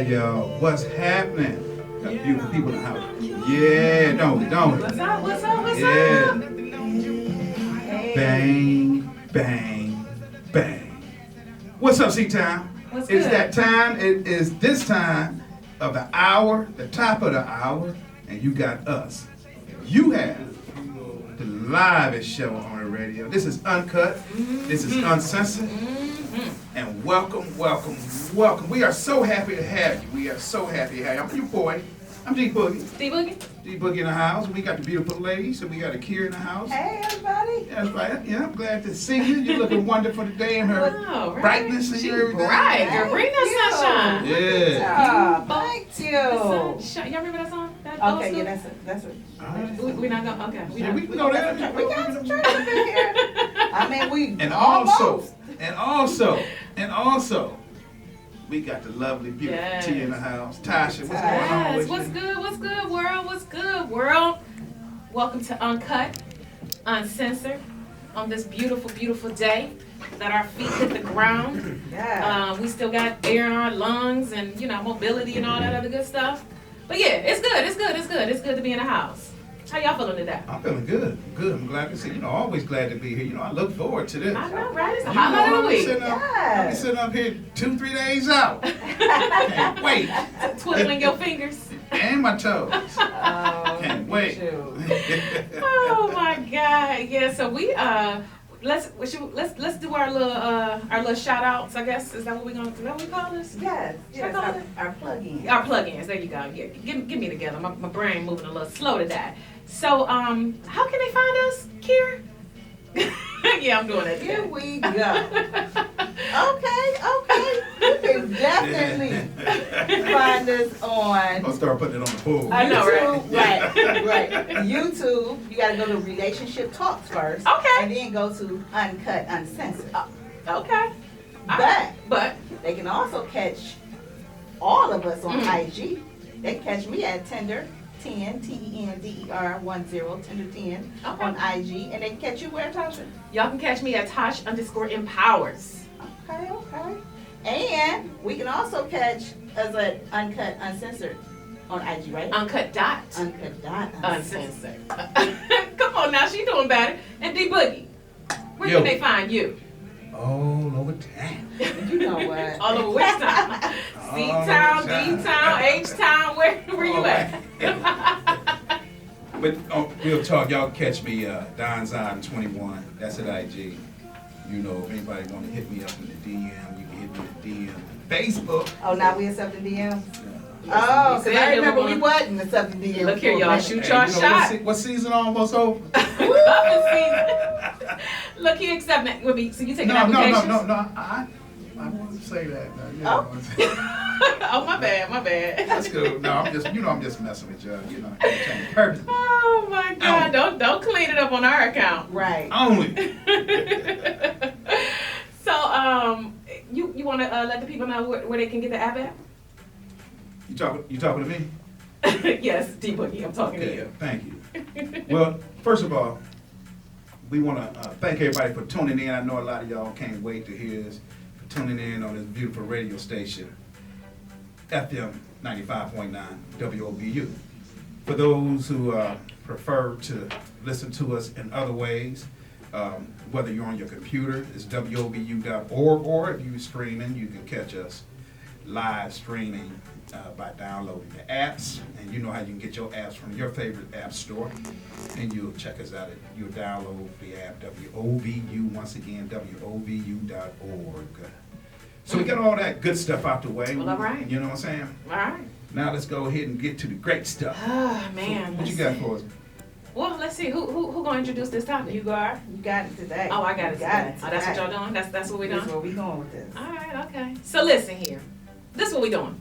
y'all. What's happening? Got beautiful people in the house. Yeah, don't it? What's up? What's Yeah. up? Bang, bang, bang. What's up, C-Town? What's It's good? that time. It is this time of the hour, the top of the hour, and you got us. You have the livest show on the radio. This is Uncut. This is Uncensored. And welcome, welcome, welcome. We are so happy to have you. We are so happy to have you. I'm your boy. I'm D Boogie. D Boogie? D Boogie in the house. We got the beautiful ladies, and we got Akira in the house. Hey, everybody. That's right. Yeah, I'm glad to see you. You're looking wonderful today in her Wow, right. brightness and She everything. bright. Girl, bring that sunshine. Yeah. Thank you. The sunshine. Y'all remember that song? That old Okay, school? yeah, that's it. We're not gonna, okay. Yeah, we can go there. We got some church up in here. I mean, we And almost. also, we got the lovely, beautiful Yes. T in the house. Tasha, what's going on Yes, with what's you? good, world? What's good, world? Welcome to Uncut, Uncensored, on this beautiful, beautiful day that our feet hit the ground. Yeah. We still got air in our lungs and, mobility and all that other good stuff. But yeah, it's good. It's good to be in the house. How y'all feeling today? I'm feeling good. Good. I'm glad to see you. Always glad to be here. I look forward to this. I know, right? It's the You know, highlight of I'll the be week. sitting up here 2-3 days out. Can't wait. Twiddling your fingers. And my toes. Oh, Can't wait. shoot. Oh my God! Yeah, so we let's do our little shout outs. I guess is that what we call this? Yes, Should I call it? our plug-in. Our plugins. There you go. Yeah, get me together. My brain moving a little slow today. So how can they find us, Kira? Yeah, I'm doing it. Here we go. Okay. You can definitely find us on I'll start putting it on the pool. I know, YouTube, right. YouTube, you gotta go to Relationship Talks first. Okay. And then go to Uncut Uncensored. Okay. But they can also catch all of us on IG. They can catch me at Tender 10 TENDER 10 Tender 10 Okay. on IG, and they can catch you where, Tasha? Y'all can catch me at Tosh_empowers. Okay. And we can also catch us at Uncut Uncensored on IG, right? Uncut dot Uncut uncensored. Come on now, she doing better. And D Boogie, where Yo. can they find you? All over town. You know what? All over which town? C-Town, D-Town, H-Town, where you at? But real talk, y'all catch me Don Zion 21. That's at IG. If anybody want to hit me up in the DM, you can hit me in the DM. Facebook. Oh, now we accepting DMs? Yeah. Oh, because said I they were remember we gonna- wasn't accepting DMs. Look here, for a y'all, minute. shoot Hey, y'all you know shot. what season almost over? Cuffing season. Look here, except that with me. So you taking No. applications? I won't say that. No, Oh, my bad. That's good. No, I'm just messing with you. I can't purpose. Oh my God! Don't clean it up on our account. Right. Only. So you want to let the people know where they can get the app at? You talking to me? Yes, D Boogie, I'm talking to Okay, you. thank you. Well, first of all, we want to thank everybody for tuning in. I know a lot of y'all can't wait to hear this. For tuning in on this beautiful radio station, FM 95.9 WOVU. For those who prefer to listen to us in other ways, whether you're on your computer, it's WOVU.org, or if you're streaming, you can catch us live streaming by downloading the apps. And you know how you can get your apps from your favorite app store. And you'll check us out. You'll download the app, WOVU, once again, WOVU.org. So we got all that good stuff out the way. Well, all right. You know what I'm saying? All right. Now let's go ahead and get to the great stuff. Oh man. What you let's got see. for us? Well, let's see. Who gonna introduce this topic? You got it today. Oh, I got it. You got it Oh, that's what today. y'all doing. That's what we That's doing. where we going with this. All right. Okay. So listen here. This is what we doing.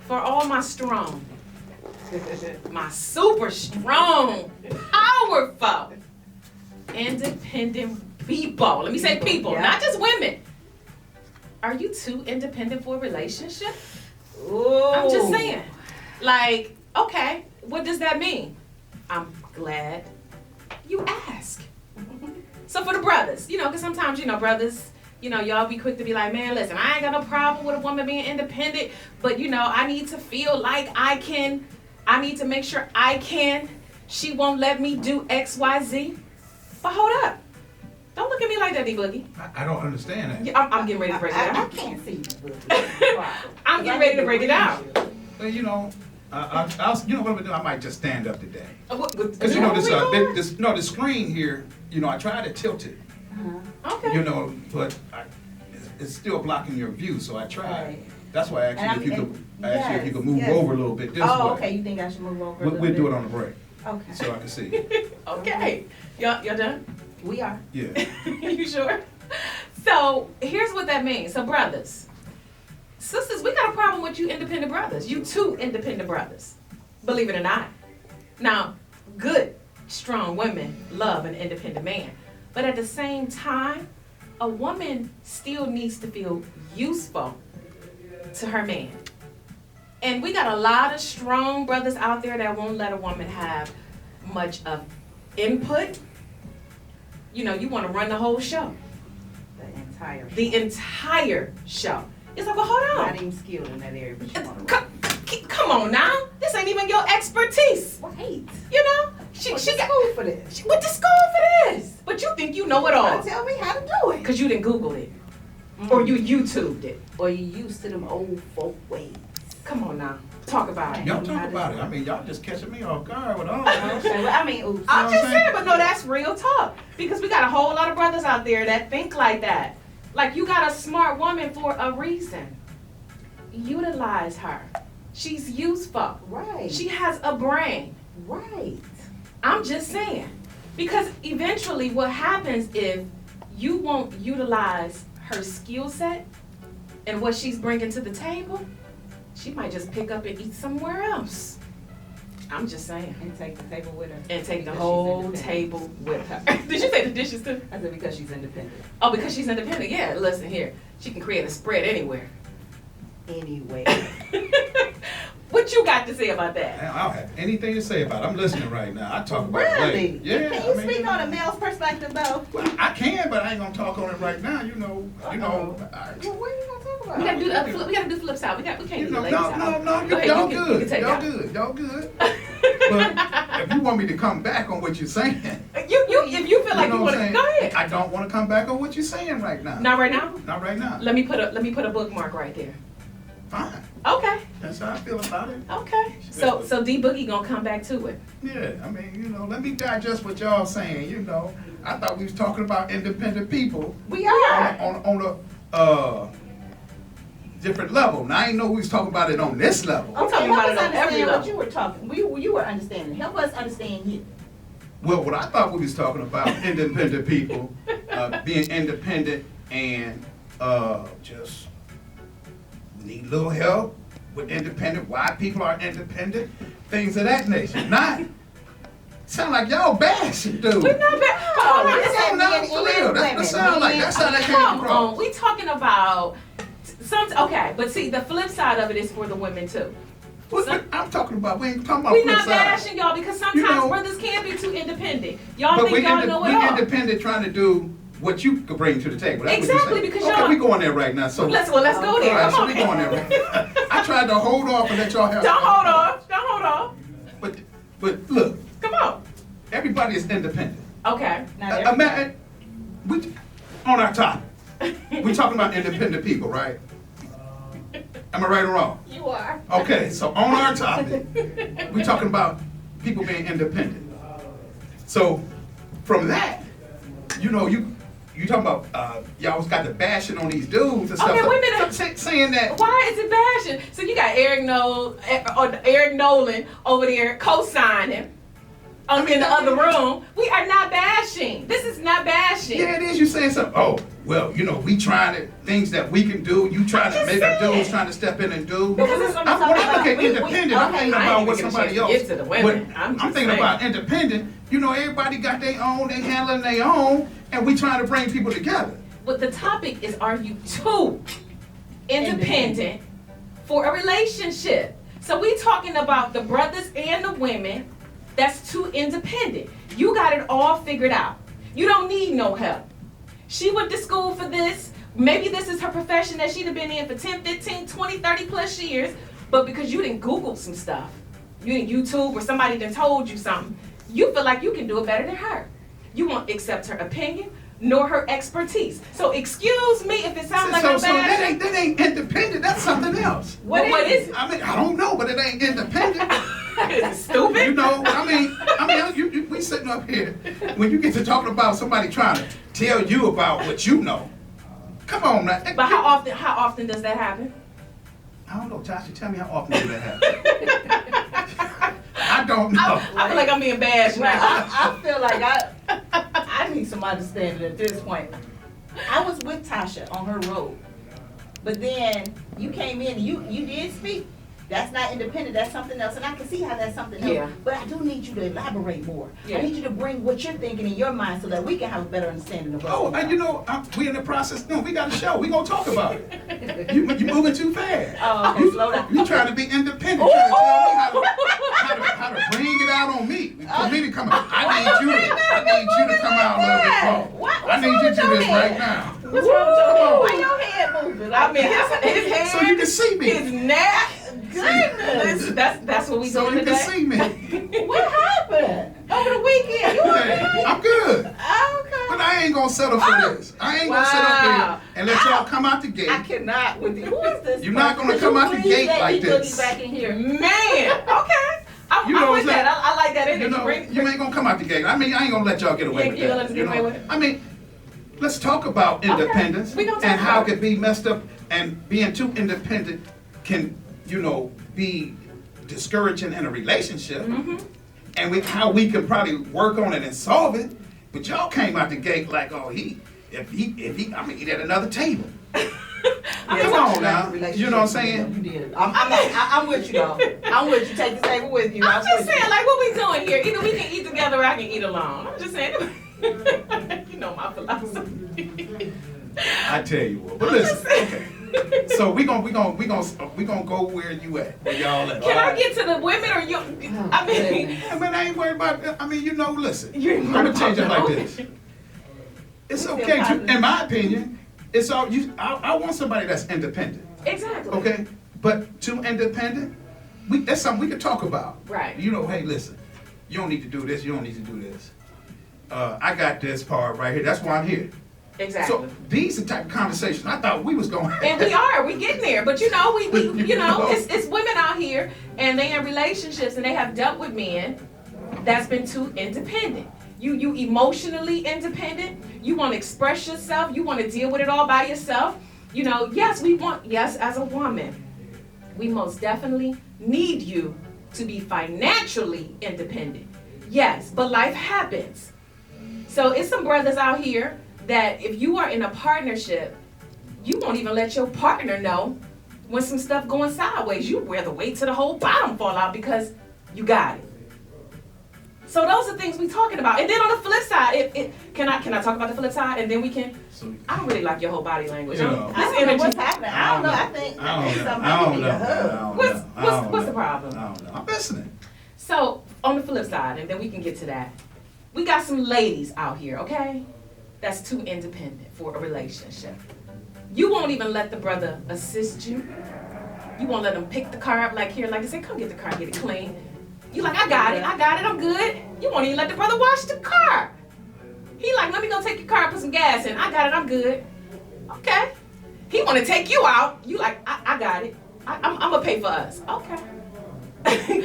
For all my strong, my super strong, powerful, independent people. Let me say people, Yeah. not just women. Are you too independent for a relationship? Ooh. I'm just saying. Like, okay, what does that mean? I'm glad you ask. So for the brothers, because sometimes, brothers, you know, y'all be quick to be like, man, listen, I ain't got no problem with a woman being independent, but you know, I need to feel like I need to make sure I can. She won't let me do X, Y, Z. But hold up. Don't look at me like that, D-Boogie. I don't understand that. Yeah, I'm getting ready to break it I down. can't see you, Boogie. I'm getting ready to break it down. Well, you know, you know what I'm gonna do? I might just stand up today. Because You you know the screen here. You know, I tried to tilt it. Okay. You know, but it's still blocking your view. So I tried. Right. That's why I And asked you if you I'm- could. I asked you if you could move yes. over a little bit this way. Oh, okay, you think I should move over a little We'll bit? do it on the break, Okay. so I can see. Okay. Y'all done? We are. Yeah. You sure? So here's what that means. So brothers, sisters, we got a problem with you independent brothers. You two independent brothers. Believe it or not. Now, good, strong women love an independent man. But at the same time, a woman still needs to feel useful to her man. And we got a lot of strong brothers out there that won't let a woman have much of input. You know, you want to run the whole show. The entire show. It's like, well, hold on. Not even skilled in that area, but you want to Come on now. This ain't even your expertise. Right. You know? She Went got to school for this. She went to school for this. But you think you know it all. Tell me how to do it. Because you didn't Google it. Or you YouTubed it. Or you used to them old folk ways. Come on now. Talk about it. Y'all talk about it. I mean, y'all just catching me off guard with all that. Okay, well, I mean, oops. I'm You know just what I'm saying, saying? but no, that's real talk. Because we got a whole lot of brothers out there that think like that. Like, you got a smart woman for a reason. Utilize her. She's useful. Right. She has a brain. Right. I'm just saying. Because eventually what happens if you won't utilize her skill set and what she's bringing to the table, she might just pick up and eat somewhere else. I'm just saying. And take the table with her. And take the Because she's whole independent. table with her. Did you say the dishes too? I said because she's independent. Oh, because she's independent. Yeah, listen here. She can create a spread anywhere. Anyway. What you got to say about that? I don't have anything to say about it. I'm listening right now. I talk about it Really? later. Yeah. Can you I mean, speak on a male's perspective though? Well, I can, but I ain't gonna talk on it right now. You know. Well, what are you gonna talk about? We gotta do the other flip. We gotta do flip side. We can't You do know, the ladies side. no, Go ahead, y'all you good. can take Y'all that. good. Y'all good. But if you want me to come back on what you're saying, If you feel like you know what want I'm to, saying? go ahead. I don't want to come back on what you're saying right now. Not right now. Not right now. Let me put a bookmark right there. Fine. Okay. That's how I feel about it. Okay. So D Boogie gonna come back to it. Yeah, I mean, you know, let me digest what y'all saying. You know, I thought we was talking about independent people We are. on a different level. Now I didn't know we was talking about it on this level. I'm talking about it on every understand level. what you were talking. You were understanding. Help us understand you. Well, what I thought we was talking about independent people being independent and just need a little help with independent. Why people are independent, things of that nature. Not sound like y'all bashing, dude. We're not bad. Hold on. It's Come on now, men for and real. That's women. what sound like. That's how that came Come across. on. We talking about okay, but see the flip side of it is for the women too. What I'm talking about, we ain't talking about We're flip not side. bashing y'all because sometimes You know- brothers can be too independent. Y'all But think y'all know it we all. independent trying to do what you could bring to the table. That's Exactly, what you're saying. because okay, y'all- we going there right now. So Let's go there. all right, Come so on. we going there. Right I tried to hold off and let y'all have. Don't hold off. Don't hold off. But look, Come on. everybody is independent. Okay. Not Uh, everybody. man, we on our topic. We talking about independent people, right? Am I right or wrong? You are. Okay, so on our topic, we talking about people being independent. So from that, you know, you talking about y'all got the bashing on these dudes and stuff. Okay, wait a minute. Saying that. Why is it bashing? So you got Eric Nolan over there co-signing. In the other room. We are not bashing. This is not bashing. Yeah, it is. You saying something. Oh, well, you know, we trying to things that we can do. You trying to just make our saying. dudes trying to step in and do. Because it's what I'm When talking I look about. at We- independent, I'm okay, thinking I ain't about even what get a somebody chance else. to get to the women. But I'm just thinking saying. about independent. You know, everybody got their own. They handling their own, and we trying to bring people together. But the topic is, are you too independent for a relationship? So we talking about the brothers and the women that's too independent. You got it all figured out. You don't need no help. She went to school for this, Maybe this is her profession that she'd have been in for 10, 15, 20, 30 plus years, but because you didn't Google some stuff, you didn't YouTube or somebody done told you something, you feel like you can do it better than her. You won't accept her opinion nor her expertise. So excuse me if it sounds like I'm bad. That ain't independent. That's something else. What is it? I mean, I don't know, but it ain't independent. Is it stupid? You know, we sitting up here. When you get to talking about somebody trying to tell you about what you know, come on now. But how often does that happen? I don't know, Tasha. Tell me how often does that happen? I don't know. I feel like I'm being bashed now. I feel like I need some understanding at this point. I was with Tasha on her road, but then you came in and you did speak. That's not independent, that's something else, and I can see how that's something else. Yeah. But I do need you to elaborate more. Yeah. I need you to bring what you're thinking in your mind so that we can have a better understanding of what's Oh, going on. and you know, we in the process. No, we got a show. We gonna talk about it. You moving too fast. Oh, okay, slow down. You trying to be independent, trying to tell me how to bring it out on me. For me to come out. I need you to come out a little bit more. I need you to do this right now. What's wrong with your head? Why your head moving? I mean, his head, So you can see me. his neck. Goodness, that's what we So doing you today. can see me. What happened? Over the weekend? You okay? I'm good. Okay. But I ain't gonna settle for this. I ain't gonna sit up here and let y'all come out the gate. I cannot with you. Who is this? You're not gonna Could come you out the please gate let like me boogie this. back in here. Man, okay. I'm You know what with I'm that. saying? I like that energy. You know, Bring- you ain't gonna come out the gate. I mean, I ain't gonna let y'all get away with You gonna that. let us get away with it? I mean, let's talk about independence We gonna talk and how about it can be messed up, and being too independent can, be discouraging in a relationship. Mm-hmm. And how we can probably work on it and solve it. But y'all came out the gate like, oh, if he, I'm gonna eat at another table. Come on now. You know what I'm saying? You did. I'm with you though. I'm with you. Take the table with you. I'm just with saying, you. like, what we doing here? Either we can eat together or I can eat alone. I'm just saying. You know my philosophy. I tell you what. But listen, okay. So we gonna go where you at, where y'all at. Can I get to the women or you? I mean, I ain't worried about that. I mean, listen. You ain't I'm gonna worried change it about like that. this. It's Still okay to, positive. in my opinion, it's all you. I want somebody that's independent. exactly. Okay, but too independent, that's something we could talk about. Right. Hey, listen, you don't need to do this. You don't need to do this. I got this part right here. That's why I'm here. Exactly. So these are the type of conversations I thought we was going. And we getting there, but we it's women out here and they in relationships and they have dealt with men that's been too independent. You emotionally independent. You want to express yourself. You want to deal with it all by yourself. Yes, as a woman, we most definitely need you to be financially independent. Yes, but life happens. So it's some brothers out here that if you are in a partnership, you won't even let your partner know when some stuff going sideways. You rather wait till the whole bottom fall out because you got it. So those are things we talking about. And then on the flip side, can I talk about the flip side and then we can? I don't really like your whole body language. You know. I don't know what's happening. I don't know. I think I don't somebody need a hug. What's the problem? I don't know. I'm listening. So on the flip side, and then we can get to that. We got some ladies out here, okay? That's too independent for a relationship. You won't even let the brother assist you. You won't let him pick the car up like they say, come get the car, get it clean. You like, I got it, I'm good. You won't even let the brother wash the car. He like, let me go take your car and put some gas in. I got it, I'm good. Okay. He want to take you out. You like, I got it. I'm gonna pay for us. Okay.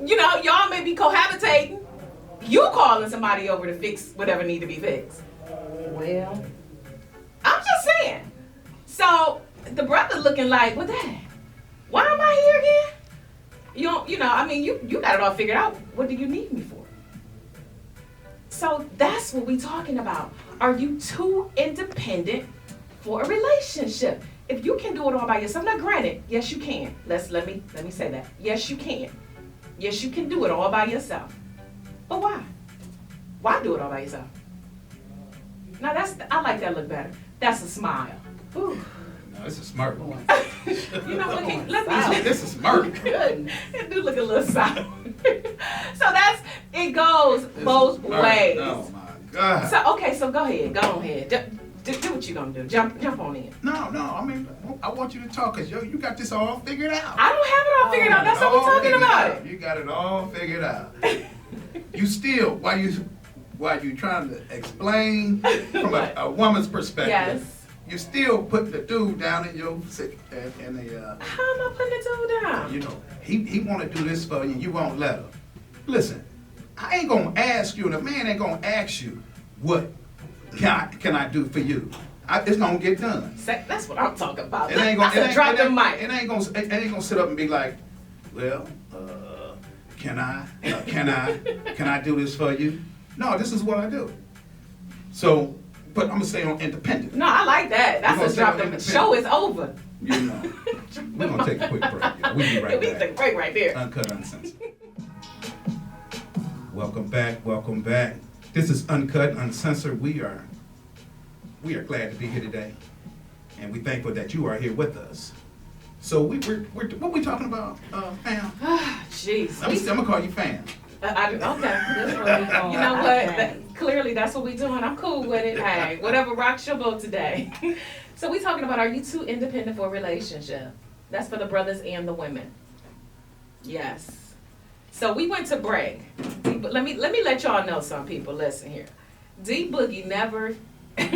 Y'all may be cohabitating. You calling somebody over to fix whatever need to be fixed. Well, I'm just saying. So the brother looking like, what that? Why am I here again? You got it all figured out. What do you need me for? So that's what we talking about. Are you too independent for a relationship? If you can do it all by yourself, now granted, yes you can. Let me say that. Yes you can. Yes you can do it all by yourself. But why? Why do it all by yourself? Now I like that look better. That's a smile. Ooh. No, this is smart. You know what? Let me. This is smart. good. It do look a little sour. So it goes both ways. Oh my God. So go ahead. Do what you gonna do. Jump on in. No, I mean, I want you to talk, because you got this all figured out. I don't have it all figured out. That's what we're talking about it. You got it all figured out. You still, while you trying to explain from a woman's perspective, Yes. you still putting the dude down in your in the. How am I putting the dude down? You know, he want to do this for you, you won't let him. Listen, I ain't gonna ask you, and a man ain't gonna ask you what can I do for you. It's gonna get done. That's what I'm talking about. It ain't gonna. I said, drop the mic. It ain't gonna sit up and be like, well, can I do this for you? No, this is what I do. So, but I'm gonna stay on independent. No, I like that. That's We're a gonna drop stay the on show is over. You know, we're gonna take a quick break. Y'all. We'll be right We back. take a break right there. Uncut Uncensored. Welcome back. This is Uncut Uncensored. We are glad to be here today, and we're thankful that you are here with us. So we're what we talking about, fam? Jeez. I'm gonna call you fam. Okay. You know what? Clearly, that's what we doing. I'm cool with it. Hey, whatever rocks your boat today. So we talking about, are you too independent for a relationship? That's for the brothers and the women. Yes. So we went to break. But let me let y'all know, some people. Listen here. D Boogie never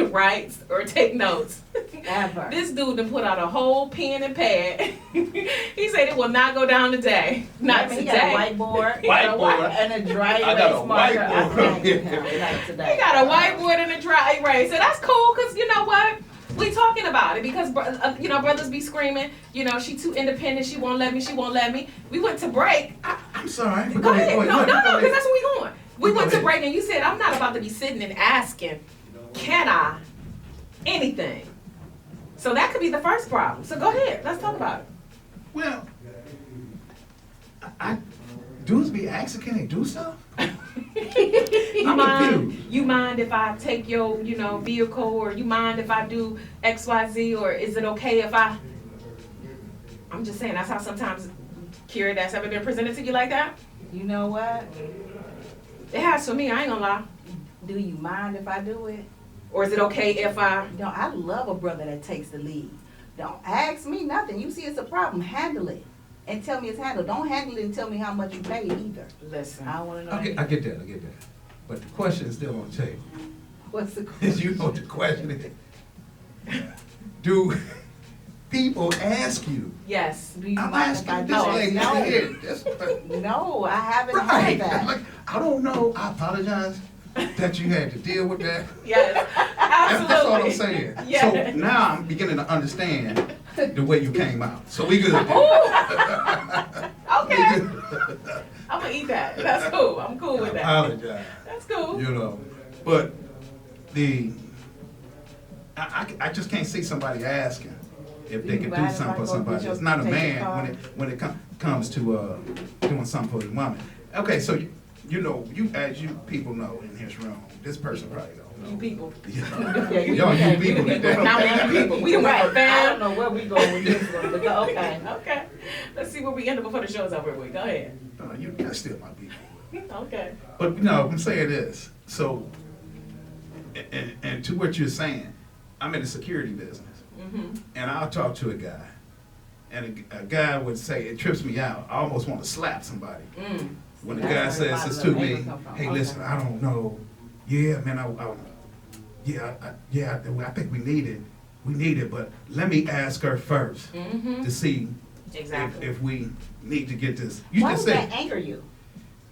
writes or take notes. Ever. This dude done put out a whole pen and pad. He said it will not go down today. Not He today. got a whiteboard. Whiteboard. And a dry I got a erase marker. whiteboard. He got a whiteboard and a dry erase. So that's cool, because you know what? We talking about it because, brothers be screaming, she too independent, she won't let me. We went to break. I'm sorry. Go ahead. No, because that's where we going. We went to ahead. break and you said, I'm not about to be sitting and asking, can I? Anything. So that could be the first problem. So go ahead. Let's talk about it. Well, dudes be asking, can they do stuff? You mind if I take your, vehicle, or you mind if I do XYZ, or is it okay if I'm just saying, that's how sometimes, Kira, that's ever been presented to you like that? You know what? It has for me, I ain't gonna lie. Do you mind if I do it? Or is it okay if I? I love a brother that takes the lead. Don't ask me nothing. You see it's a problem, handle it. And tell me it's handled. Don't handle it and tell me how much you paid either. Listen. I want to know. I get that. But the question is still on the table. What's the question? You know what the question is? Do people ask you? Yes. Do you I'm mind if I asking do this it? lady No. here. No, I haven't Right. heard that. Like, I don't know. I apologize that you had to deal with that. Yes. Absolutely. That's all I'm saying. Yes. So now I'm beginning to understand the way you came out. So we good. Okay. We good. I'm gonna eat that. That's cool. I'm cool with I that. apologize. That's cool. But I just can't see somebody asking if they can do something for somebody. It's not a man when it comes to doing something for the woman. Okay, so you as you people know in this room, this person probably don't know. You people. Y'all you people today. Now we people. We done went from I don't fam. know where we going with this one, but go, okay. Okay. Let's see where we end up before the show's over with. Go ahead. You guys still my people. Okay. But I'm saying this. So, and to what you're saying, I'm in the security business, and I'll talk to a guy, and a guy would say, it trips me out. I almost want to slap somebody. When the guy That's where says the this to anger me, come from. hey, Okay. listen, I don't know. Yeah, man, I think we need it, but let me ask her first to see Exactly. if we need to get this. You Why just would said that anger you?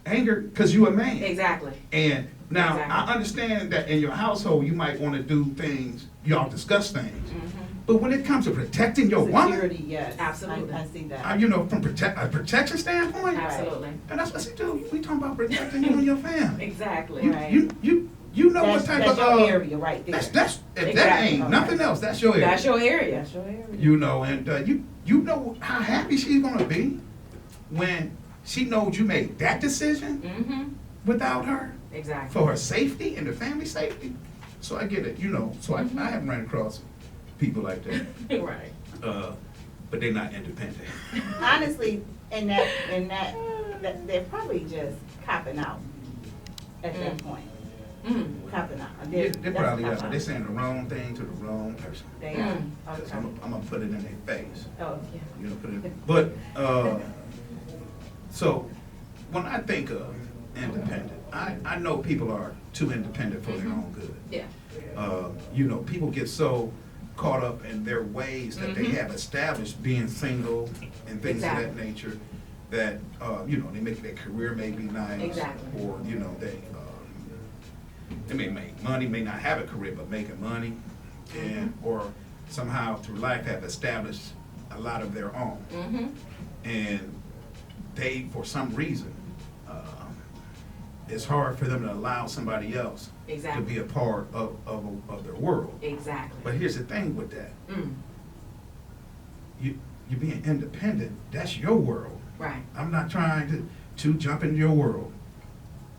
anger because you a man. Exactly. And now Exactly. I understand that in your household you might want to do things, y'all discuss things, but when it comes to protecting your woman, Security, yes. Absolutely. I see that. from a protection standpoint, Absolutely. and that's what she do. We talking about protecting you and your family. Exactly. You know That's what type your of area right there. that's if that Exactly. ain't nothing else, that's your area. That's your area. That's your area. And you know how happy she's gonna be when she knows you made that decision without her Exactly. for her safety and the family safety. So I get it, So I haven't run across people like that, Right. but they're not independent. Honestly, in that they're probably just copping out at that point. Copping out. They That's probably copping are. out. They're saying the wrong thing to the wrong person. They Mm. are. 'Cause Okay. I'm gonna put it in their face. Oh, yeah. You know, put it. But so when I think of independent, I know people are too independent for their own good. Yeah. You know, people get so caught up in their ways that they have established being single and things of that Exactly. nature that, you know, they make their career may be nice. Exactly. Or, you know, they may make money, may not have a career, but making money. And, or somehow through life have established a lot of their own. Mm-hmm. And they, for some reason, it's hard for them to allow somebody else Exactly. to be a part of their world. Exactly. But here's the thing with that. Mm. You being independent, that's your world. Right. I'm not trying to jump into your world.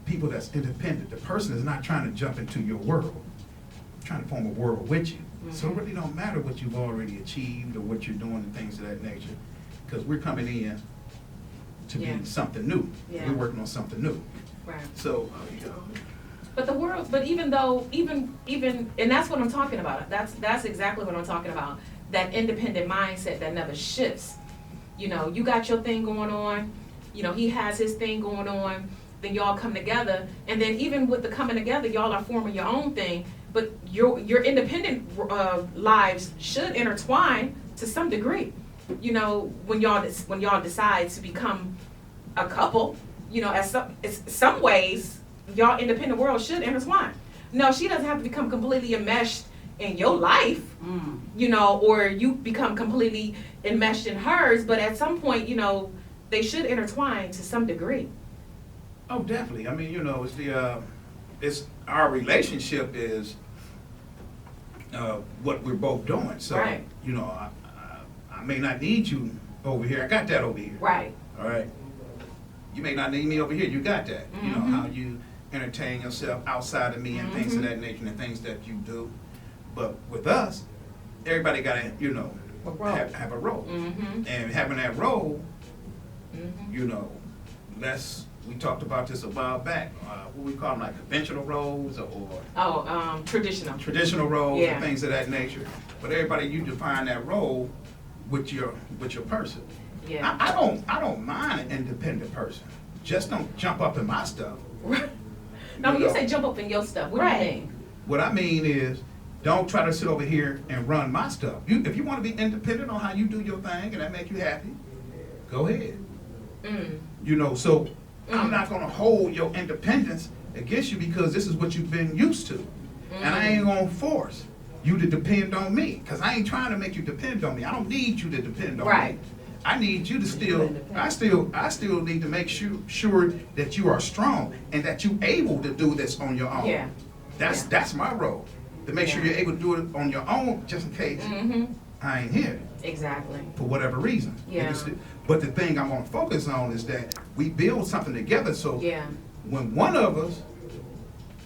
People that's independent, the person is not trying to jump into your world. Trying to form a world with you. So it really don't matter what you've already achieved or what you're doing and things of that nature. Because we're coming in to Yeah. be something new. Yeah. We're working on something new. Right. So, But the world, but even though, even, and that's what I'm talking about. That's exactly what I'm talking about. That independent mindset that never shifts. You know, you got your thing going on. You know, he has his thing going on. Then y'all come together, and then even with the coming together, y'all are forming your own thing. But your independent lives should intertwine to some degree. You know, when y'all decide to become a couple, you know, it's some ways, y'all independent world should intertwine. No, she doesn't have to become completely enmeshed in your life, you know, or you become completely enmeshed in hers, but at some point, you know, they should intertwine to some degree. oh, definitely. I mean, you know, it's our relationship is what we're both doing. So, Right. you know, I may not need you over here. I got that over here. Right. All right. You may not need me over here. You got that. You know, how you entertain yourself outside of me and things of that nature and the things that you do. But with us, everybody got to, you know, A role. have a role. Mm-hmm. And having that role, Mm-hmm. you know, we talked about this a while back. What we call them, like conventional roles or Traditional. traditional roles Yeah. and things of that nature. But everybody, you define that role with your person. Yeah. I don't mind an independent person. Just don't jump up in my stuff. Now, when you know. say jump up in your stuff, what do Right. you mean? What I mean is, don't try to sit over here and run my stuff. If you want to be independent on how you do your thing and that make you happy, go ahead. Mm. You know, so I'm not gonna hold your independence against you because this is what you've been used to. And I ain't gonna force you to depend on me, because I ain't trying to make you depend on me. I don't need you to depend on Right. me. I need you to I still need to make sure that you are strong and that you're able to do this on your own. Yeah. That's my role. To make sure Yeah. you're able to do it on your own, just in case Mm-hmm. I ain't here Exactly. for whatever reason. Yeah. But the thing I'm gonna focus on is that we build something together, so Yeah. when one of us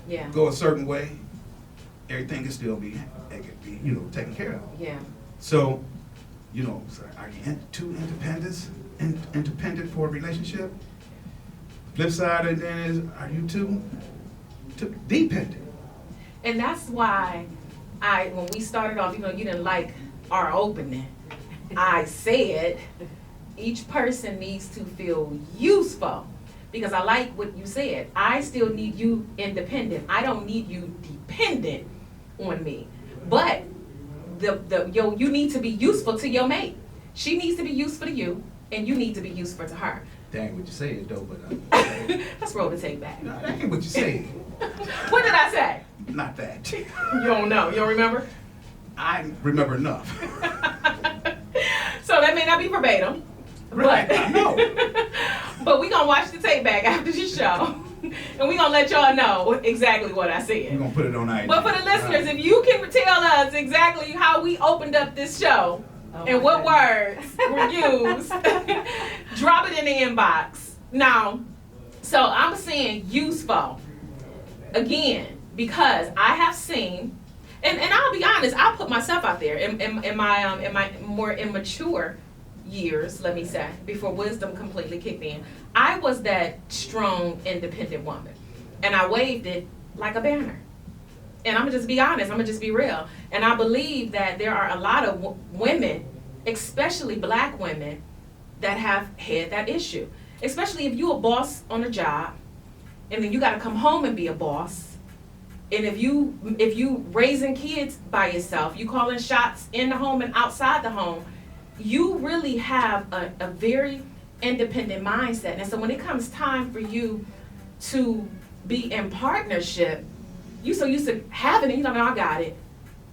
Yeah. go a certain way, everything can still be, you know, taken care of. Yeah. So, you know, so are you two independent for a relationship? Flip side of it then is, are you two dependent? And that's why when we started off, you know, you didn't like our opening. I said each person needs to feel useful, because I like what you said. I still need you independent. I don't need you dependent on me. But you need to be useful to your mate. She needs to be useful to you, and you need to be useful to her. That ain't what you said though, but Let's roll the tape back. no, that ain't what you said. What did I say? Not that. You don't know. You don't remember? I remember enough. So that may not be verbatim. Right, I know. But we gonna watch the tape back after the show, and we gonna let y'all know exactly what I We're said. gonna put it on IG. But for the listeners, if you can tell us exactly how we opened up this show and what words were used, drop it in the inbox. Now, so I'm saying useful again because I have seen, and I'll be honest, I'll put myself out there in my more immature years, let me say, before wisdom completely kicked in. I was that strong, independent woman, and I waved it like a banner. And I'm gonna just be honest, I'm gonna just be real. And I believe that there are a lot of women, especially black women, that have had that issue. Especially if you're a boss on a job, and then you gotta come home and be a boss. And if you raising kids by yourself, you calling shots in the home and outside the home, you really have a very independent mindset. And so when it comes time for you to be in partnership, you so used to having it, you know, I got it.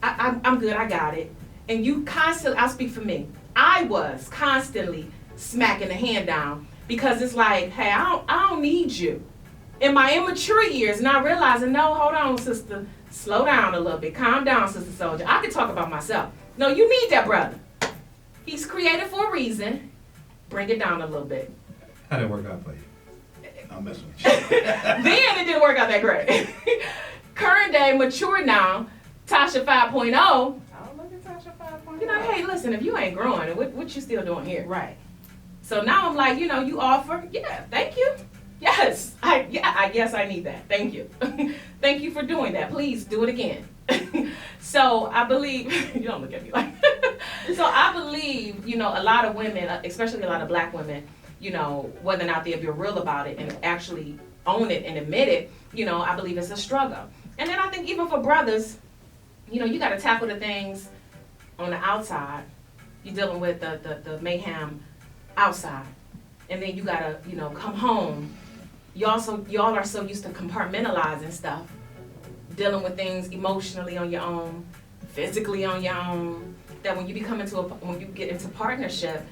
I'm good, I got it. And you constantly, I'll speak for me, I was constantly smacking the hand down because it's like, hey, I don't need you. In my immature years, not realizing, no, hold on, sister, slow down a little bit, calm down, sister soldier. I can talk about myself. No, you need that brother. He's created for a reason. Bring it down a little bit. How did it work out for you? I'm messing with you. Then it didn't work out that great. Current day, mature now, Tasha 5.0. Oh, look at Tasha 5.0. You know, hey, listen, if you ain't growing, what you still doing here? Right. So now I'm like, you know, you offer, yeah, thank you. Yes, yes, I need that. Thank you. Thank you for doing that. Please do it again. So I believe, you don't look at me like so I believe, you know, a lot of women, especially a lot of black women, you know, whether or not they'll be real about it and actually own it and admit it, you know, I believe it's a struggle. And then I think even for brothers, you know, you got to tackle the things on the outside. You're dealing with the mayhem outside. And then you got to, you know, come home. Y'all are so used to compartmentalizing stuff, dealing with things emotionally on your own, physically on your own, that when you get into partnership,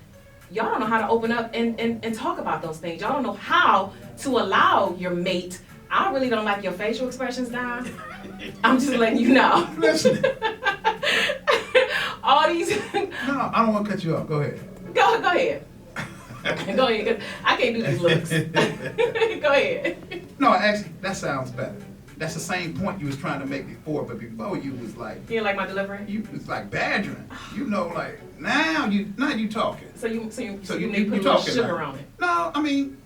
y'all don't know how to open up and talk about those things. Y'all don't know how to allow your mate. I really don't like your facial expressions, Don. I'm just letting you know. Listen. All these. No, I don't want to cut you off. Go ahead. Go ahead. Go ahead, 'cause I can't do these looks. Go ahead. No, actually, that sounds better. That's the same point you was trying to make before, but before you was like, You didn't like my delivery? you was like badgering. You know, like now you talking. So you you need to put a little talking sugar now. on it. No, I mean,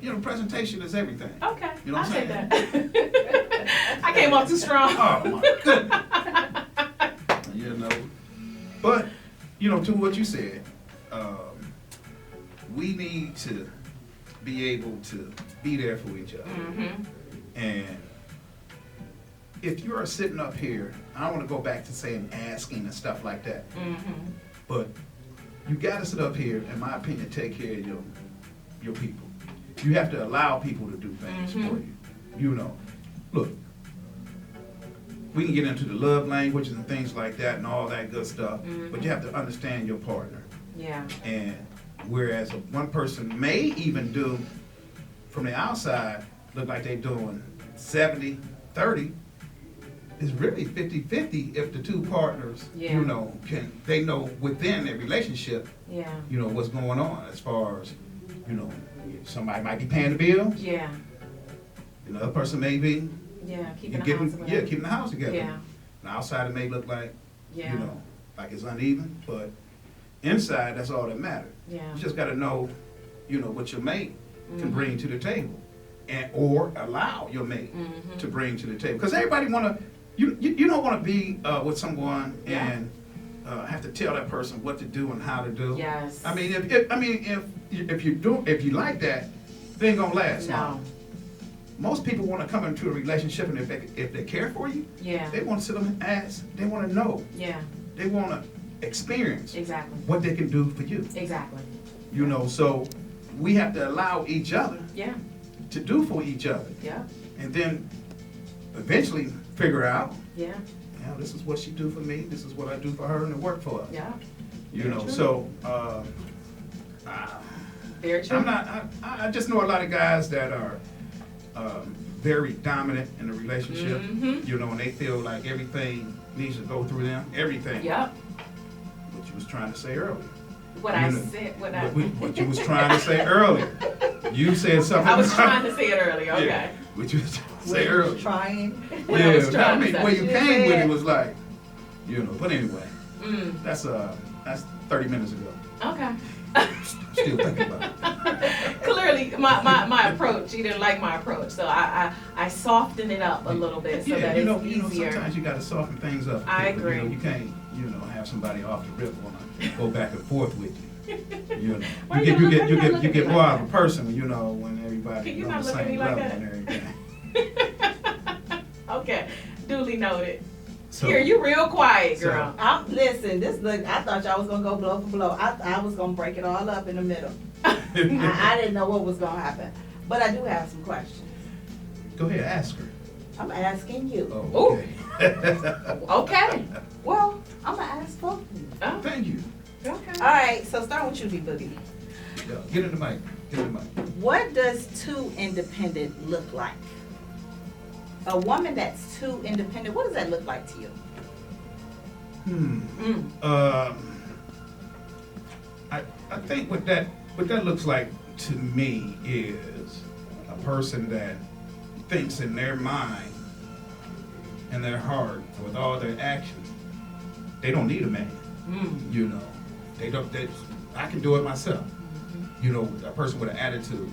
you know, presentation is everything. Okay, You know what I'll I'm take saying? that. I came off too strong. Oh my goodness. You know, but you know, to what you said, we need to be able to be there for each other. Mm-hmm. And if you are sitting up here, I don't want to go back to saying asking and stuff like that, Mm-hmm. but you got to sit up here, in my opinion, take care of your people. You have to allow people to do things Mhm. for you. You know, look, we can get into the love languages and things like that and all that good stuff, but you have to understand your partner. Yeah. And whereas one person may even do, from the outside, look like they're doing 70-30, it's really 50-50 if the two partners, Yeah. you know, they know within their relationship, Yeah. you know, what's going on as far as, you know, somebody might be paying the bills, Yeah. another person may be Yeah. Keeping the house together. keeping the house together. Yeah. The outside it may look like, Yeah. you know, like it's uneven, but inside that's all that matters. Yeah. You just gotta know, you know, what your mate can Mhm. bring to the table, and or allow your mate Mhm. to bring to the table. Because everybody wanna, you don't wanna be with someone Yeah. and have to tell that person what to do and how to do. Yes. I mean, if you like that, they ain't gonna last No. long. Most people want to come into a relationship, and if they care for you, Yeah. they want to sit them and ask. They want to know. Yeah. They want to experience Exactly. what they can do for you. Exactly. You know, so we have to allow each other Yeah. to do for each other, Yeah. and then eventually figure out, Yeah. this is what she do for me. This is what I do for her, and it work for us. Yeah. You Very know, true. so Very true. I'm not. I just know a lot of guys that are very dominant in a relationship. Mhm. You know, and they feel like everything needs to go through them. Everything. Yep. What you was trying to say earlier. What You I know, said. What you was trying to say earlier. You said something. I was trying to say it earlier. Okay. Yeah, what you was trying to say When you earlier. was trying. What I was Yeah, I trying to mean, say. where you You came with said- it was like, you know. But anyway, Mm. that's 30 minutes ago. Okay. Still thinking about it. Clearly really my approach. She didn't like my approach, so I softened it up a little bit so that it's easier. Sometimes you got to soften things up. for I people. agree. You can't, have somebody off the rip want to go back and forth with you. Why You you get looking at more me out of like a person, when everybody Can you on not the look at same me like level that? and everything. Okay, duly noted. So, Here, you real quiet, so- girl. Listen, I thought y'all was gonna go blow for blow. I was gonna break it all up in the middle. I didn't know what was gonna happen, but I do have some questions. Go ahead, ask her. I'm asking you. Oh, okay. Okay. Well, I'm gonna ask both of you. Oh, Thank you. okay. All right, so start with you, B Boogie. Yeah, get in the mic. Get in the mic. What does too independent look like? A woman that's too independent, what does that look like to you? I think what that looks like to me is a person that thinks in their mind and their heart with all their actions, they don't need a man. They don't. I can do it myself. A person with an attitude.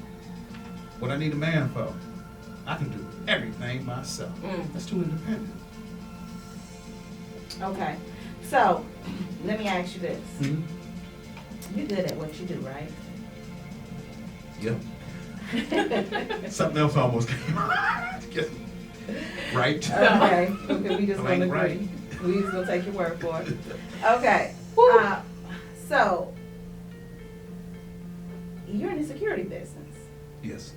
What I need a man for, I can do everything myself. That's too independent. Okay, so let me ask you this. You're good at what you do, right? Yep. Something else almost came out. Right? Okay, we just Ain't gonna agree. right. We just gonna take your word for it. Okay, Woo. so you're in the security business, Yes.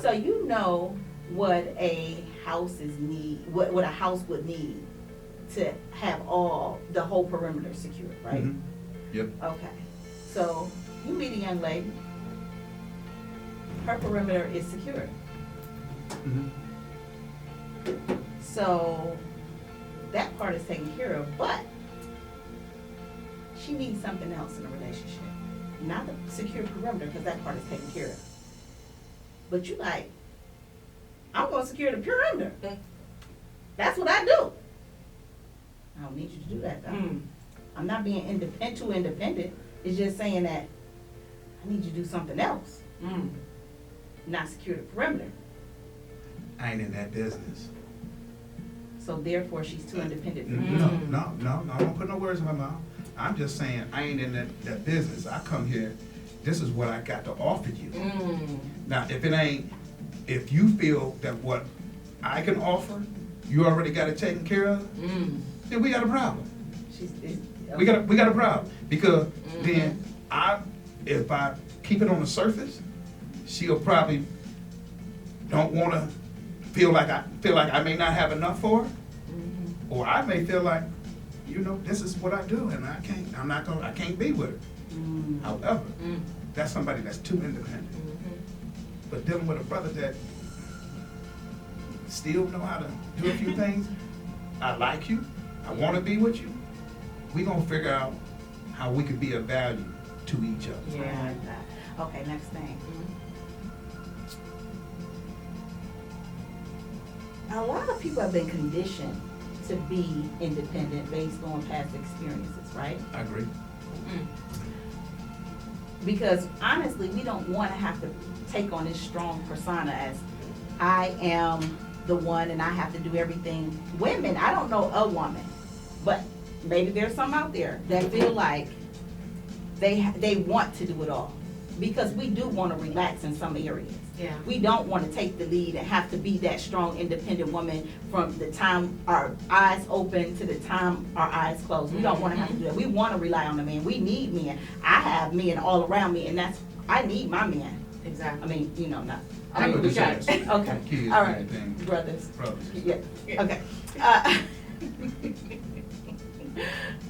so you know what a house what a house would need to have the whole perimeter secured, right? Mhm. Yep. Okay, so you meet a young lady, her perimeter is secured. Mhm. So that part is taken care of, but she needs something else in a relationship. Not the secure perimeter, because that part is taken care of. But you like, I'm gonna secure the perimeter. That's what I do. I don't need you to do that though. I'm not being too independent. It's just saying that I need you to do something else. Not secure the perimeter. I ain't in that business. So therefore, she's too independent for you. No, I don't put no words in my mouth. I'm just saying I ain't in that business. I come here, this is what I got to offer you. Now, if you feel that what I can offer, you already got it taken care of, then we got a problem. We got a problem. Because then if I keep it on the surface, she'll probably don't want to feel like I may not have enough for her, or I may feel like, this is what I do, and I can't be with her. However, that's somebody that's too independent. But dealing with a brother that still know how to do a few things, I like you, I want to be with you, we gonna figure out how we could be of value to each other. Yeah, I like that. Okay, next thing. A lot of people have been conditioned to be independent based on past experiences, right? I agree. Because honestly, we don't want to have to take on this strong persona as I am the one and I have to do everything. Women, I don't know a woman, but maybe there's some out there that feel like they want to do it all. Because we do want to relax in some areas. Yeah. We don't want to take the lead and have to be that strong, independent woman from the time our eyes open to the time our eyes close. We don't want to have to do that. We want to rely on the man. We need men. I have men all around me, and I need my man. Exactly. I mean, not. I know we this got is- it. Okay. Kids, All right. anything. Brothers. Brothers. Yeah. Yeah. Okay.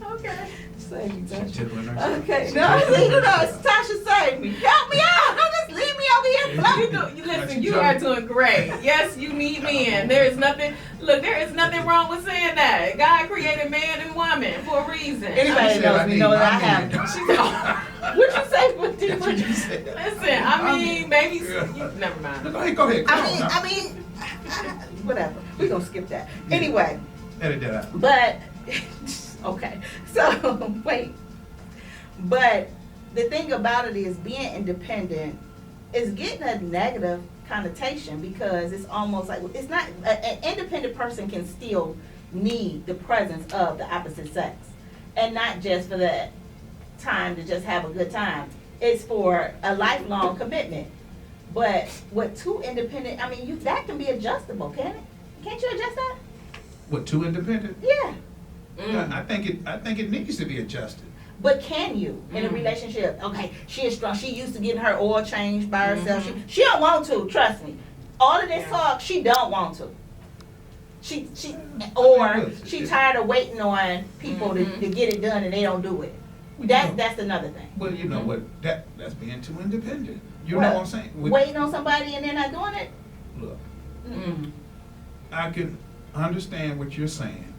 Okay. Save me, She's Tasha. tickling her. Okay. No, Tasha, save me. Help me out. Don't just leave me over here floating. Listen, you are doing great. Yes, you need men. There is nothing wrong with saying that. God created man and woman for a reason. Anybody said knows I me need know that my I have. man. She's all, What'd you say? What did That's what you said. listen, I mean, maybe, never mind. Go ahead. Come on now. I mean, whatever. We're gonna skip that. Anyway, Edit that out. but, okay, so, wait. But the thing about it is being independent it's getting a negative connotation because it's almost like it's not an independent person can still need the presence of the opposite sex, and not just for that time to just have a good time. It's for a lifelong commitment. But with two independent, I mean, that can be adjustable, can it? Can't you adjust that? What, two independent? Yeah. I think it needs to be adjusted. But can you in a relationship? Okay, she is strong. She used to getting her oil changed by herself. She don't want to. Trust me. All of this talk, she don't want to. She tired of waiting on people to get it done and they don't do it. That's another thing. Well, you know what? That's being too independent. You know what I'm saying? Waiting on somebody and they're not doing it. Look, I can understand what you're saying,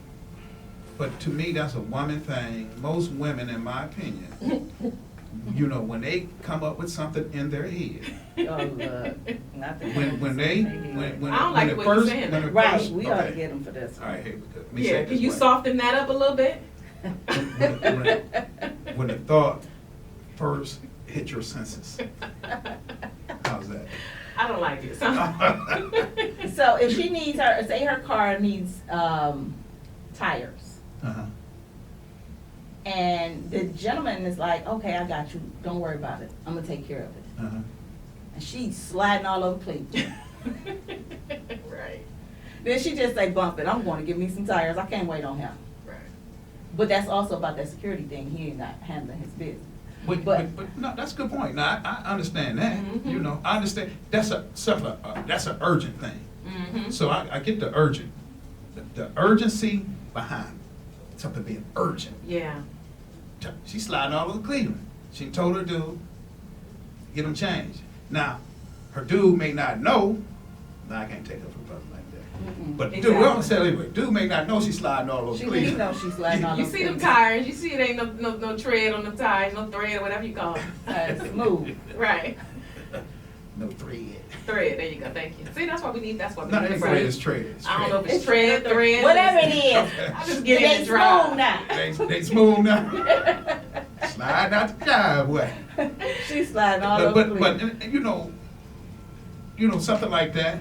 but to me, that's a woman thing. Most women, in my opinion, you know, when they come up with something in their head, when I don't like what you're saying. Right, we ought to get them for this. All right, yeah, can you soften that up a little bit? When the thought first hit your senses. How's that? I don't like it. So if she needs say her car needs tires. Uh-huh. And the gentleman is like, okay, I got you. Don't worry about it. I'm going to take care of it. Uh-huh. And she's sliding all over Cleveland. Right. Then she just say, bump it. I'm going to get me some tires. I can't wait on him. Right. But that's also about that security thing. He ain't not handling his business. But no, that's a good point. Now I understand that. You know, I understand that's that's an urgent thing. So I get the urgent, the urgency behind something being urgent. Yeah. She's sliding all over Cleveland. She told her dude, get him changed. Now, her dude may not know. Now I can't take her for brother like that. But Exactly. dude, we're gonna say anyway. Dude may not know she's sliding all over Cleveland. He knows she's sliding all over You see them Cleveland. tires, you see it ain't no tread on the tires, no thread, whatever you call it. Smooth. Right. No thread. Thread, there you go, thank you. See, that's what we need No, the that thread braids. is tread. It's I don't know if tread. it's tread, thread. Whatever it is. I just get They in and drive. smooth now. They smooth now. Slide out the driveway. She's sliding all over Cleveland. But you know something like that.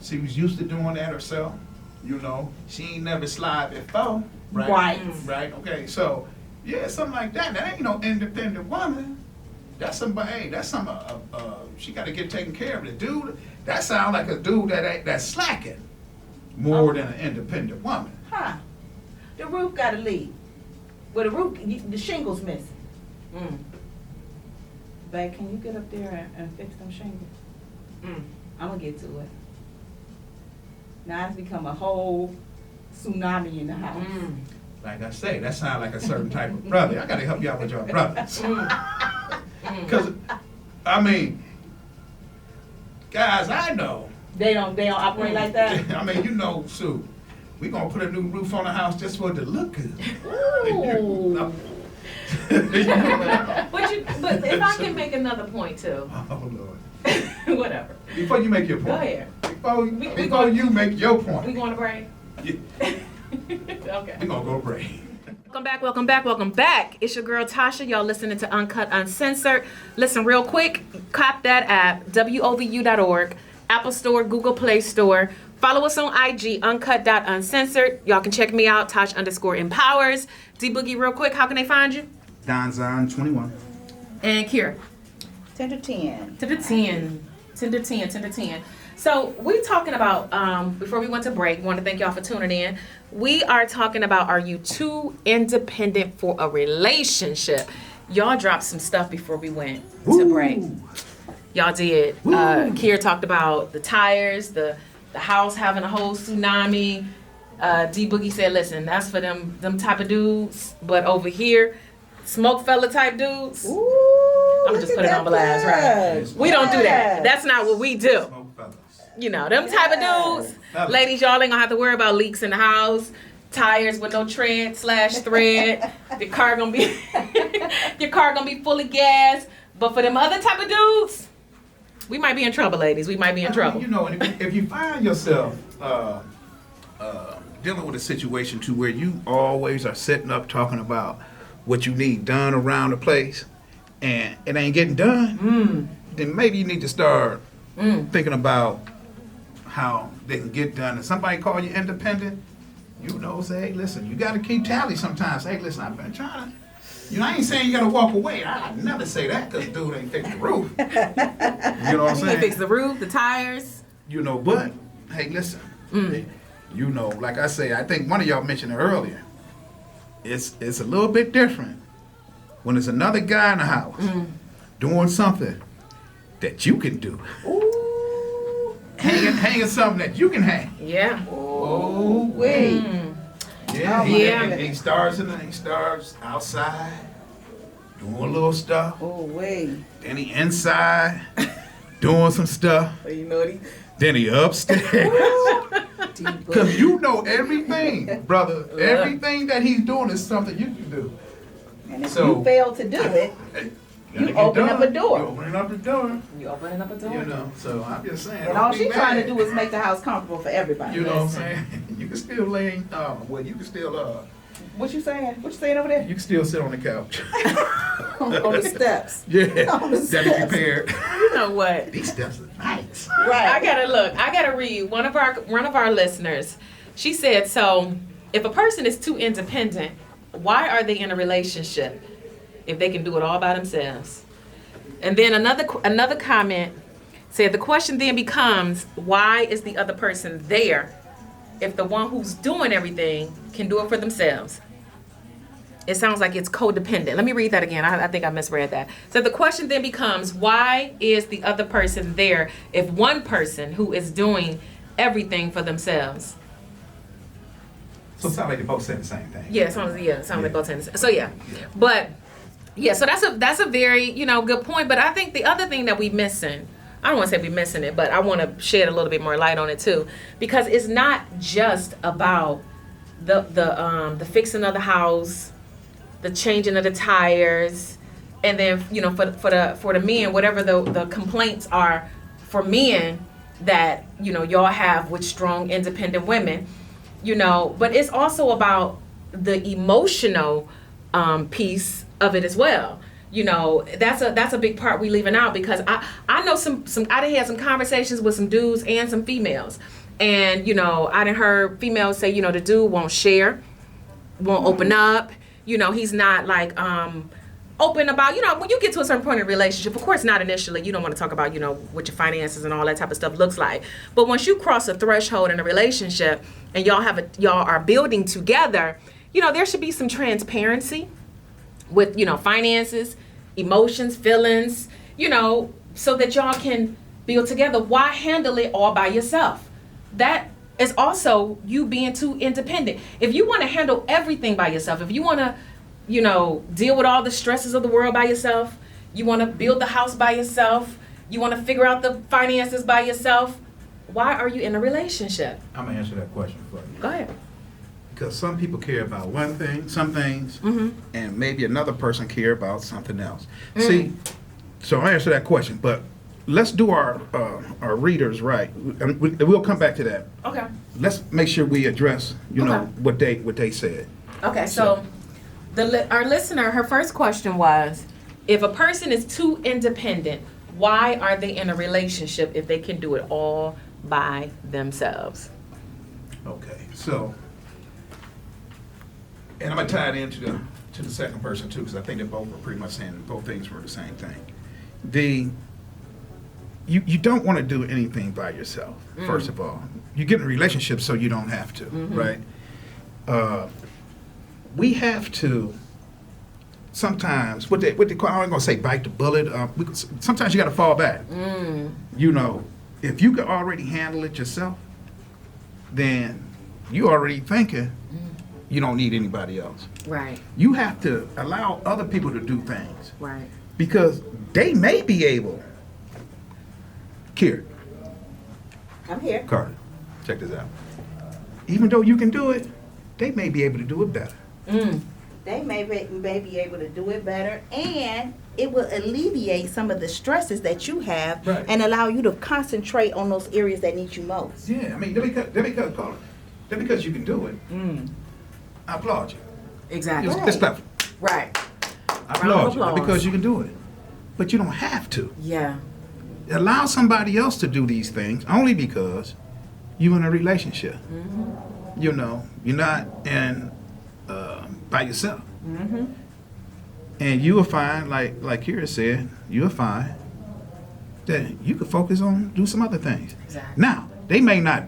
She was used to doing that herself. You know, she ain't never slide before. Right. Right. Okay. So yeah, something like that. That ain't no independent woman. That's somebody. Hey, that's some. She got to get taken care of. The dude. That sounds like a dude that's slacking more than an independent woman. Huh. The roof got to leak. Well, the shingles missing. Babe, can you get up there and fix them shingles? I'm going to get to it. Now it's become a whole tsunami in the house. Like I say, that sounds like a certain type of brother. I got to help you out with your brothers. Because, I mean, guys I know. They don't operate like that? I mean, you know, Sue, we going to put a new roof on the house just for it to look good. Ooh. But if I can make another point too. Oh, Lord. Whatever. Before you make your point. Go ahead. Before you make your point. We going to break? Yeah, Okay. we're going to go break. Welcome back. It's your girl Tasha. Y'all listening to Uncut Uncensored. Listen real quick. Cop that app, WOVU.org, Apple Store, Google Play Store. Follow us on IG, Uncut.Uncensored. Y'all can check me out, Tosh_empowers. D Boogie, real quick, how can they find you? Donzon 21. And Kira. 10 to 10. 10 to 10. 10 to 10, 10 to 10. So we talking about, before we went to break, want to thank y'all for tuning in. We are talking about, are you too independent for a relationship? Y'all dropped some stuff before we went to break. Y'all did. Kiera talked about the tires, the house having a whole tsunami. D Boogie said, listen, that's for them type of dudes. But over here, smoke fella type dudes. Ooh, I'm just putting it on blast, right? We don't do that. That's not what we do. Smoke fellas. You know, them type of dudes. Ladies, y'all ain't gonna have to worry about leaks in the house. Tires with no tread/thread. Your car gonna be full of gas. But for them other type of dudes, we might be in trouble, ladies. We might be in trouble. You know, if you find yourself dealing with a situation to where you always are sitting up talking about what you need done around the place, and it ain't getting done, then maybe you need to start thinking about how they can get done. If somebody call you independent, you know, say, hey, listen, you got to keep tally sometimes. Hey, listen, I've been trying to, you know, I ain't saying you got to walk away. I never say that because dude ain't fix the roof. You know what I'm He saying? fix the roof, the tires. You know, but, hey, listen, you know, like I say, I think one of y'all mentioned it earlier. It's a little bit different when there's another guy in the house doing something that you can do. Ooh. Hanging something that you can hang. Yeah. Oh, Wait. Yeah, Yeah. he starts outside doing a little stuff. Oh, wait. Then he inside doing some stuff. So you know what he... Then he upstairs. Because you know everything, brother. Everything that he's doing is something you can do. And if So- you fail to do it, Gotta You get open up a door. You opening up the door. You opening up a door. You know, so I'm just saying. and don't all be she's trying to mad. do is make the house comfortable for everybody. You know what I'm saying? You can still lay, well, you can still, What you saying? What you saying over there? you can still sit on the couch. On the steps. Yeah, On the that be steps. prepared. You know what? These steps are nice. Right. I gotta read one of our listeners. She said, so if a person is too independent, why are they in a relationship if they can do it all by themselves? And then another comment said the question then becomes, why is the other person there if the one who's doing everything can do it for themselves? It sounds like it's codependent. Let me read that again. I think I misread that. So the question then becomes, why is the other person there if one person who is doing everything for themselves? So it sounds like they both saying the same thing. Yeah, it sounds like both ends. So yeah, but yeah, so that's a very good point. But I think the other thing that we missing, I don't want to say we missing it, but I want to shed a little bit more light on it too, because it's not just about the fixing of the house, the changing of the tires, and then for the men, whatever the complaints are for men that y'all have with strong independent women, but it's also about the emotional piece of it as well. That's a big part we leaving out, because I know some I done had some conversations with some dudes and some females, and I done heard females say the dude won't share, won't open up. He's not like open about, when you get to a certain point in a relationship, of course not initially, you don't want to talk about, what your finances and all that type of stuff looks like. But once you cross a threshold in a relationship and y'all are building together, there should be some transparency with, finances, emotions, feelings, so that y'all can build together. Why handle it all by yourself? That is also you being too independent. If you want to handle everything by yourself, if you want to, deal with all the stresses of the world by yourself, you want to build the house by yourself, you want to figure out the finances by yourself, why are you in a relationship? I'm going to answer that question for you. Go ahead. Because some people care about one thing, some things, and maybe another person care about something else. See, so I answer that question, but let's do our readers right. And we'll come back to that. Okay. Let's make sure we address, what they said. Okay, so our listener, her first question was, if a person is too independent, why are they in a relationship if they can do it all by themselves? Okay, so, and I'm gonna tie it into the second person too, because I think they both were pretty much saying both things were the same thing. You don't want to do anything by yourself. First of all, you get in a relationship so you don't have to, right? We have to sometimes what they call, I ain't gonna say bite the bullet. Sometimes you got to fall back. If you can already handle it yourself, then you already thinking you don't need anybody else. Right. You have to allow other people to do things Right. because they may be able. Kier, I'm here. Carter, check this out. Even though you can do it, they may be able to do it better. They may be able to do it better, and it will alleviate some of the stresses that you have, Right. and allow you to concentrate on those areas that need you most. Yeah, I mean, because you can do it. I applaud you. Exactly. It's tough. Right. I applaud you applause. because you can do it, but you don't have to. Yeah. allow somebody else to do these things only because you're in a relationship. You know, you're not in by yourself. And you will find, like Kira said, you'll find that you could focus on do some other things. Exactly. Now, they may not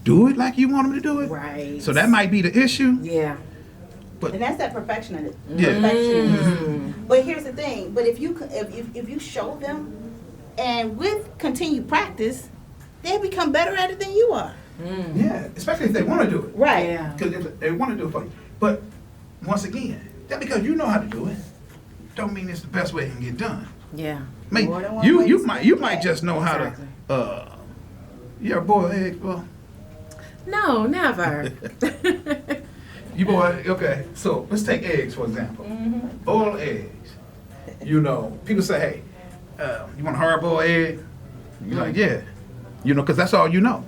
do it like you want them to do it. Right. So that might be the issue. Yeah. And that's that perfectionism. Yeah. But here's the thing. But if you show them, and with continued practice, they become better at it than you are. Yeah, especially if they want to do it. Right. Yeah. Because if they want to do it for you. But once again, that because you know how to do it, don't mean it's the best way it can get done. Yeah. May, More than one way you to might spend that. just know how Exactly. to you ever boil eggs, well, No, never. you boil okay, so let's take eggs for example. Boiled eggs. You know, people say, hey, you want a hard boiled egg? You're like, yeah. You know, because that's all you know.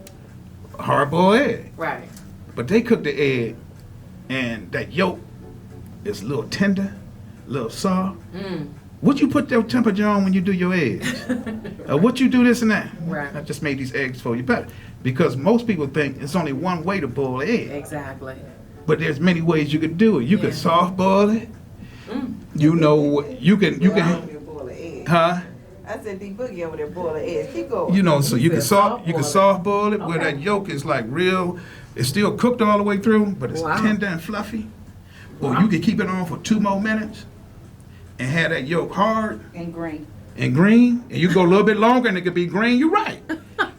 A hard boiled egg. Right. But they cook the egg and that yolk is a little tender, a little soft. What you put your temperature on when you do your eggs? What you do this and that? Right. I just made these eggs for you better. Because most people think it's only one way to boil an egg. Exactly. But there's many ways you could do it. You Yeah. could soft boil it. You know, you can, huh? I said D Boogie over there boiling eggs. Keep going. You know, so you can said soft, you can soft boil it where Okay. that yolk is like real. It's still cooked all the way through, but it's Wow. tender and fluffy. Or Wow. you can keep it on for 2 more minutes and have that yolk hard And green. and green, and you go a little bit longer and it could be green. You're right.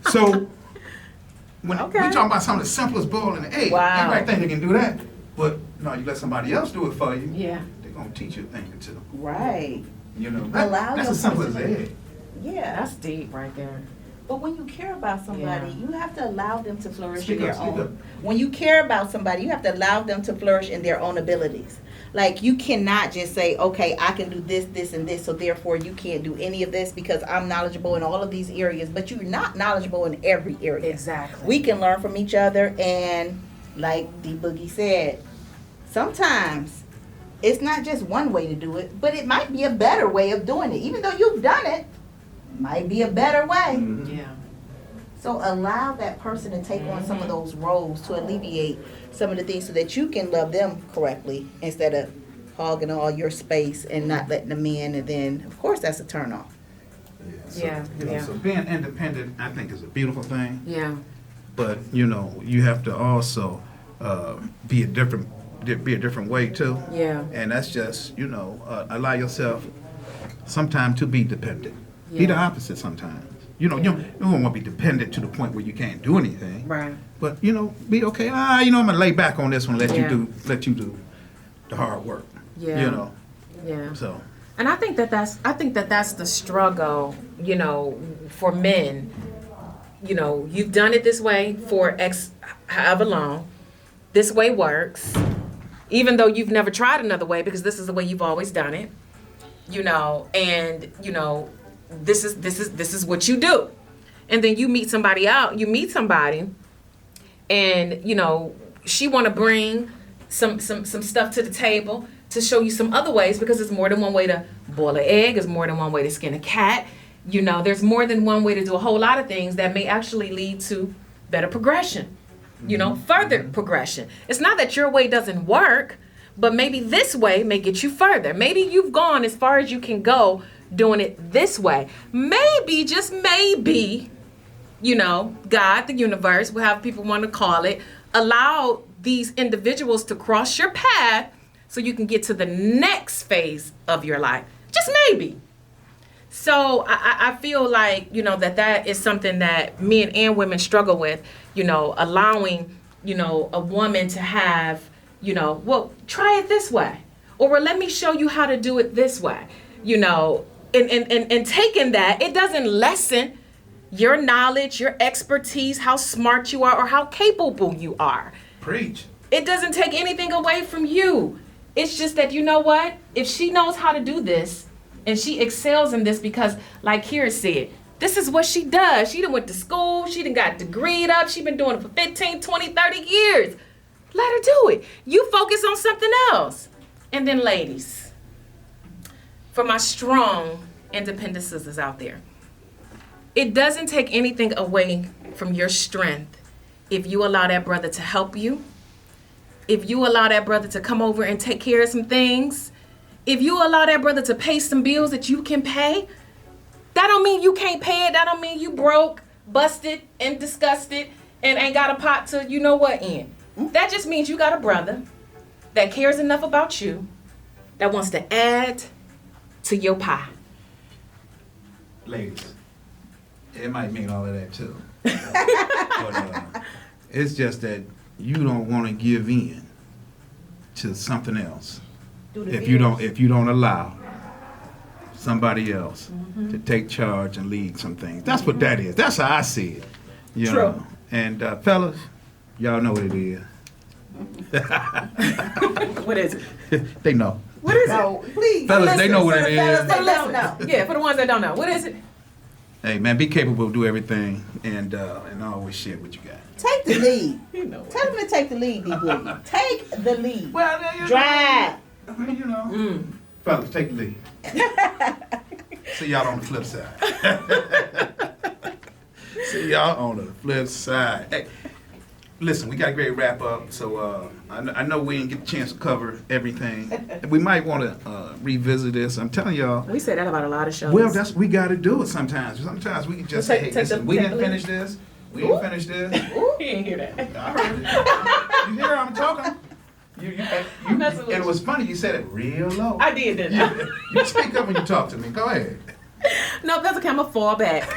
So when Okay. we talking about some of the simplest boiling the egg, Wow. everybody think they can do that, but no, you let somebody else do it for you. Yeah. They're gonna teach you a thing or two. Right. You know, Allow that's your as simple as person- egg. Yeah. That's deep right there. But when you care about somebody, Yeah. you have to allow them to flourish Speak in their up, speak own. up. When you care about somebody, you have to allow them to flourish in their own abilities. Like you cannot just say, okay, I can do this, this, and this, so therefore you can't do any of this because I'm knowledgeable in all of these areas, but you're not knowledgeable in every area. Exactly. We can learn from each other, and like D Boogie said, sometimes it's not just one way to do it, but it might be a better way of doing it. Even though you've done it, might be a better way. Yeah. So allow that person to take on some of those roles to alleviate some of the things so that you can love them correctly instead of hogging all your space and not letting them in. And then, of course, that's a turnoff. So, Yeah, you know, yeah. so being independent, I think, is a beautiful thing. Yeah. But you know, you have to also be a different way too. Yeah. And that's just, you know, allow yourself sometimes to be dependent. Be the Yeah. opposite sometimes. You know, you don't want to be dependent to the point where you can't do anything. Right. But you know, be okay. You know, I'm gonna lay back on this one. Let Yeah. you do the hard work. Yeah. You know. Yeah. So. And I think that's the struggle, you know, for men. You know, you've done it this way for X however long. This way works. Even though you've never tried another way because this is the way you've always done it. You know, and you know, this is what you do. And then you meet somebody and you know, she want to bring some stuff to the table to show you some other ways because there's more than one way to boil an egg, there's more than one way to skin a cat. You know, there's more than one way to do a whole lot of things that may actually lead to better progression. You know, further progression. It's not that your way doesn't work, but maybe this way may get you further. Maybe you've gone as far as you can go doing it this way. Maybe, just maybe, you know, God, the universe, however people want to call it, allow these individuals to cross your path so you can get to the next phase of your life. Just maybe. So I feel like, you know, that is something that men and women struggle with, you know, allowing, you know, a woman to have, you know, well, try it this way. Or well, let me show you how to do it this way. You know, and taking that, it doesn't lessen your knowledge, your expertise, how smart you are, or how capable you are. Preach. It doesn't take anything away from you. It's just that, you know what? If she knows how to do this, and she excels in this because, like Kira said, this is what she does. She done went to school. She done got degreed up. She been doing it for 15, 20, 30 years. Let her do it. You focus on something else. And then ladies, for my strong independent sisters out there, It doesn't take anything away from your strength if you allow that brother to help you, if you allow that brother to come over and take care of some things, if you allow that brother to pay some bills that you can pay. That don't mean you can't pay it. That don't mean you broke, busted, and disgusted, and ain't got a pot to you know what in. That just means you got a brother that cares enough about you that wants to add to your pie. Ladies, it might mean all of that too. But it's just that you don't want to give in to something else. If you don't allow somebody else to take charge and lead some things. That's what that is. That's how I see it. You True. know? And fellas, y'all know what it is. What is it? They know. What is No, please. Fellas, they know what it is. Fellas, they don't know. Yeah, for the ones that don't know. What is it? Hey man, be capable of do everything and always share what you got. Take the lead. You know what? Tell them to take the lead, D Boogie. Take the lead. Well, Drive. You know. Fellas, take the lead. See y'all on the flip side. See y'all on the flip side. Hey, listen, we got a great wrap up, so I know we didn't get the chance to cover everything. We might want to revisit this. I'm telling y'all. We say that about a lot of shows. Well, we got to do it sometimes. Sometimes we can just say, hey, listen, we didn't finish this. We didn't finish this. He didn't hear that. I heard it. You hear I'm talking? I'm messing with And it you. was funny, you said it real low. I did, didn't I? You speak up when you talk to me. Go ahead. No, that's okay. I'm going to fall back.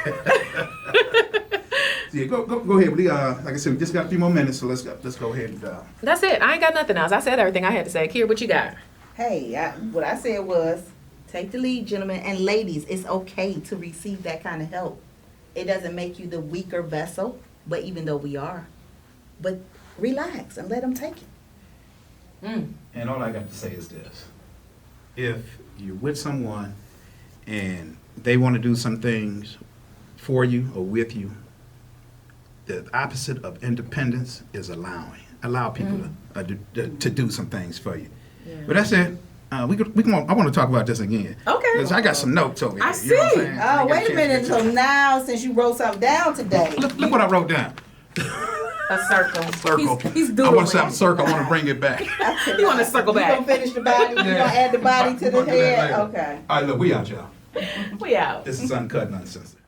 Yeah, go ahead. We, like I said, we just got a few more minutes, so let's go ahead and That's it. I ain't got nothing else. I said everything I had to say. Kier, what you got? Hey, what I said was, take the lead, gentlemen. And ladies, it's okay to receive that kind of help. It doesn't make you the weaker vessel, but even though we are. But relax and let them take it. And all I got to say is this. If you're with someone and they want to do some things for you or with you, the opposite of independence is allowing. Allow people to do some things for you. Yeah. But that's it. I want to talk about this again. Okay. 'Cause I got some notes over here. I You know what I'm see. saying? Oh, I wait got a minute. chance to So get now, since you wrote something down today. to- Look what I wrote down. A circle. Circle. He's I doodling. want to say I'm circle. I want to bring it back. You want to circle You back. gonna finish the body? You gonna add the body to the We'll do that head? later. Okay. All right, look, we out, y'all. We out. This is Uncut Uncensored.